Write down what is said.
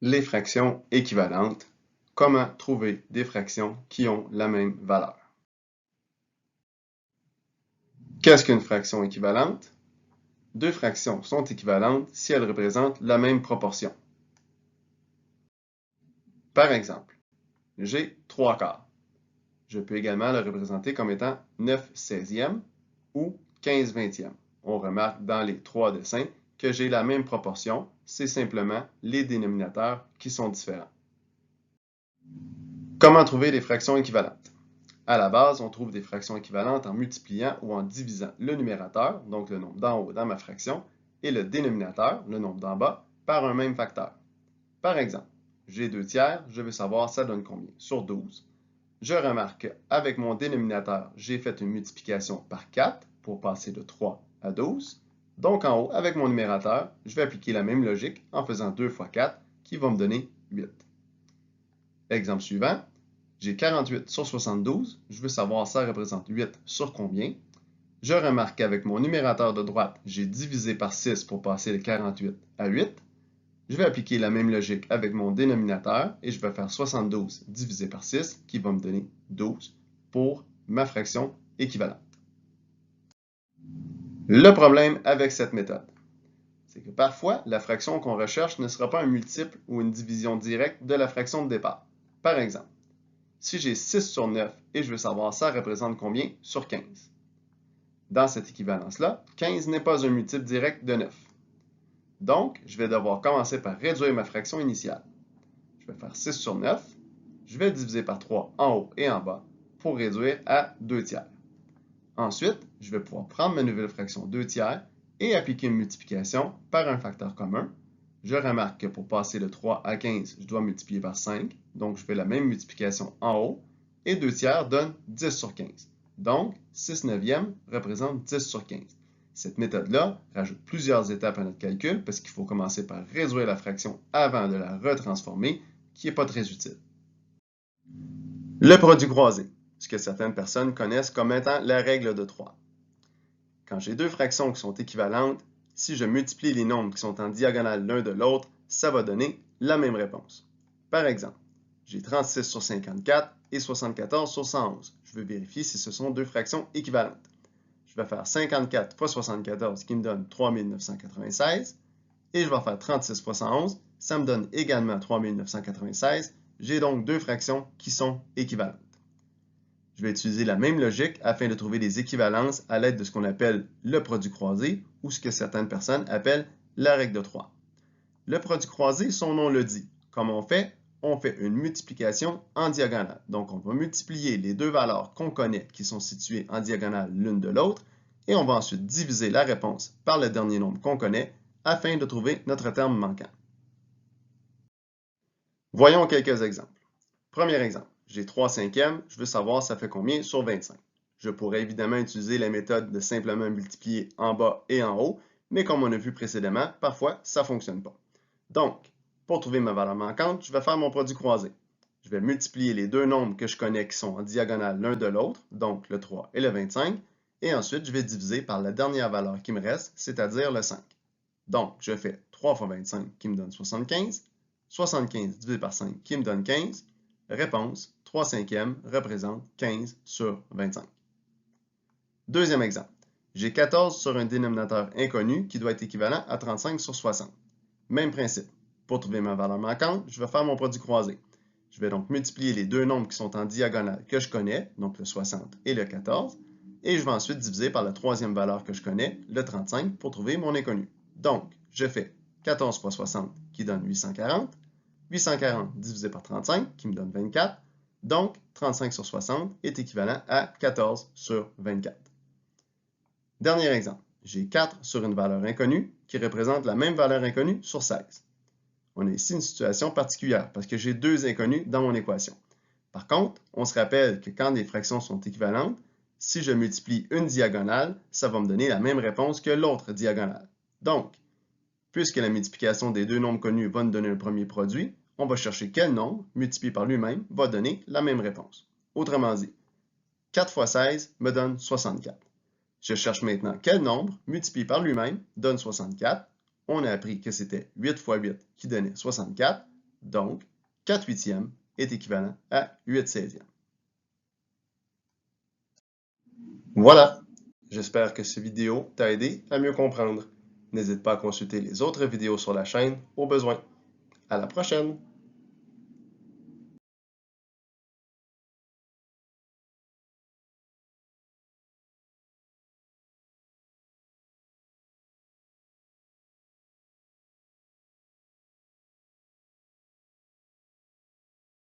Les fractions équivalentes. Comment trouver des fractions qui ont la même valeur? Qu'est-ce qu'une fraction équivalente? Deux fractions sont équivalentes si elles représentent la même proportion. Par exemple, j'ai 3 quarts. Je peux également le représenter comme étant 9 16e ou 15 20e. On remarque dans les trois dessins que j'ai la même proportion, c'est simplement les dénominateurs qui sont différents. Comment trouver des fractions équivalentes? À la base, on trouve des fractions équivalentes en multipliant ou en divisant le numérateur, donc le nombre d'en haut dans ma fraction, et le dénominateur, le nombre d'en bas, par un même facteur. Par exemple, j'ai 2 tiers, je veux savoir ça donne combien sur 12. Je remarque qu'avec mon dénominateur, j'ai fait une multiplication par 4 pour passer de 3 à 12. Donc en haut, avec mon numérateur, je vais appliquer la même logique en faisant 2 fois 4 qui va me donner 8. Exemple suivant, j'ai 48 sur 72, je veux savoir ça représente 8 sur combien. Je remarque qu'avec mon numérateur de droite, j'ai divisé par 6 pour passer de 48 à 8. Je vais appliquer la même logique avec mon dénominateur et je vais faire 72 divisé par 6 qui va me donner 12 pour ma fraction équivalente. Le problème avec cette méthode, c'est que parfois, la fraction qu'on recherche ne sera pas un multiple ou une division directe de la fraction de départ. Par exemple, si j'ai 6 sur 9 et je veux savoir ça représente combien sur 15. Dans cette équivalence-là, 15 n'est pas un multiple direct de 9. Donc, je vais devoir commencer par réduire ma fraction initiale. Je vais faire 6 sur 9, je vais diviser par 3 en haut et en bas pour réduire à 2 tiers. Ensuite, je vais pouvoir prendre ma nouvelle fraction 2 tiers et appliquer une multiplication par un facteur commun. Je remarque que pour passer de 3 à 15, je dois multiplier par 5, donc je fais la même multiplication en haut, et 2 tiers donne 10 sur 15. Donc, 6 neuvièmes représente 10 sur 15. Cette méthode-là rajoute plusieurs étapes à notre calcul parce qu'il faut commencer par réduire la fraction avant de la retransformer, qui n'est pas très utile. Le produit croisé, ce que certaines personnes connaissent comme étant la règle de 3. Quand j'ai deux fractions qui sont équivalentes, si je multiplie les nombres qui sont en diagonale l'un de l'autre, ça va donner la même réponse. Par exemple, j'ai 36 sur 54 et 74 sur 111. Je veux vérifier si ce sont deux fractions équivalentes. Je vais faire 54 fois 74 qui me donne 3996 et je vais faire 36 fois 111, ça me donne également 3996. J'ai donc deux fractions qui sont équivalentes. Je vais utiliser la même logique afin de trouver des équivalences à l'aide de ce qu'on appelle le produit croisé ou ce que certaines personnes appellent la règle de 3. Le produit croisé, son nom le dit. Comment on fait? On fait une multiplication en diagonale. Donc, on va multiplier les deux valeurs qu'on connaît qui sont situées en diagonale l'une de l'autre et on va ensuite diviser la réponse par le dernier nombre qu'on connaît afin de trouver notre terme manquant. Voyons quelques exemples. Premier exemple, j'ai 3 cinquièmes, je veux savoir ça fait combien sur 25. Je pourrais évidemment utiliser la méthode de simplement multiplier en bas et en haut, mais comme on a vu précédemment, parfois ça ne fonctionne pas. Donc, pour trouver ma valeur manquante, je vais faire mon produit croisé. Je vais multiplier les deux nombres que je connais qui sont en diagonale l'un de l'autre, donc le 3 et le 25, et ensuite je vais diviser par la dernière valeur qui me reste, c'est-à-dire le 5. Donc, je fais 3 fois 25 qui me donne 75, 75 divisé par 5 qui me donne 15. Réponse, 3 cinquièmes représente 15 sur 25. Deuxième exemple. J'ai 14 sur un dénominateur inconnu qui doit être équivalent à 35 sur 60. Même principe. Pour trouver ma valeur manquante, je vais faire mon produit croisé. Je vais donc multiplier les deux nombres qui sont en diagonale que je connais, donc le 60 et le 14, et je vais ensuite diviser par la troisième valeur que je connais, le 35, pour trouver mon inconnu. Donc, je fais 14 fois 60 qui donne 840, 840 divisé par 35 qui me donne 24, donc 35 sur 60 est équivalent à 14 sur 24. Dernier exemple, j'ai 4 sur une valeur inconnue qui représente la même valeur inconnue sur 16. On a ici une situation particulière parce que j'ai deux inconnus dans mon équation. Par contre, on se rappelle que quand des fractions sont équivalentes, si je multiplie une diagonale, ça va me donner la même réponse que l'autre diagonale. Donc, puisque la multiplication des deux nombres connus va nous donner un premier produit, on va chercher quel nombre, multiplié par lui-même, va donner la même réponse. Autrement dit, 4 fois 16 me donne 64. Je cherche maintenant quel nombre, multiplié par lui-même, donne 64. On a appris que c'était 8 fois 8 qui donnait 64. Donc, 4 huitièmes est équivalent à 8 seizièmes. Voilà! J'espère que cette vidéo t'a aidé à mieux comprendre. N'hésite pas à consulter les autres vidéos sur la chaîne au besoin. À la prochaine!